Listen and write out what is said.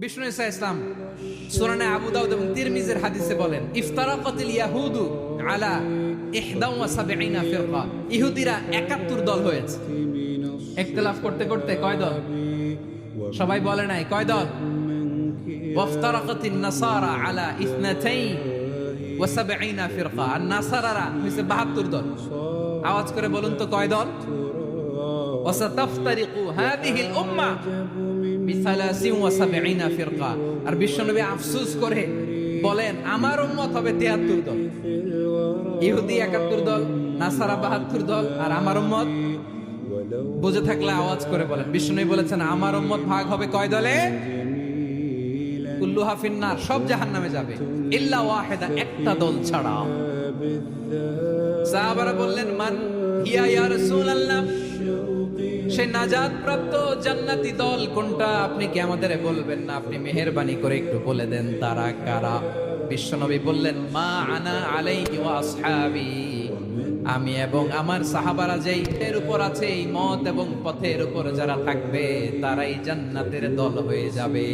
বিষ্ণু ঈসা ইসলাম সুনানে আবু দাউদ এবং তিরমিজির হাদিসে বলেন, ইফতারাকাতিল ইয়াহুদু আলা 71 ফিরকা। ইহুদিরা 71 দল হয়েছে। ইখতিলাফ করতে করতে কয় দল? সবাই বলে নাই কয় দল? ওয়াফতারাকাতিন নাসারা আলা 72 ফিরকা। আর নাসারারা হইছে 72 দল। আওয়াজ করে বলুন তো কয় দল? ওয়াসাতাফতারিকু হাদিহিল উম্মাহ বি73 ফিরকা। আর বিশ্বনবী আফসোস করে বলেন, আমার উম্মত হবে 73 দল। ইহুদি 71 দল, নাসারা 72 দল, আর আমার উম্মত। বুঝে থাকলে আওয়াজ করে বলেন। বিশ্বনবী বলেছেন আমার উম্মত ভাগ হবে কয় দলে? কুল্লুহা ফিন্নার, সব জাহান্নামে যাবে, ইল্লা ওয়াহিদা, একটা দল ছাড়া। সাহাবারা বললেন, মান হিয়া ইয়া রাসূলুল্লাহ, সেই নাজাত প্রাপ্ত জান্নাতি দল কোনটা? আপনি কি আমাদের বলবেন না? আপনি মেহেরবানি করে একটু বলে দেন তারা কারা। বিশ্বনবী বললেন, মা আনা আলাইহি ওয়া আসহাবি, আমি এবং আমার সাহাবারা যেই এর উপর আছে, এই মত এবং পথের উপর যারা থাকবে তারাই জান্নাতের দল হয়ে যাবে।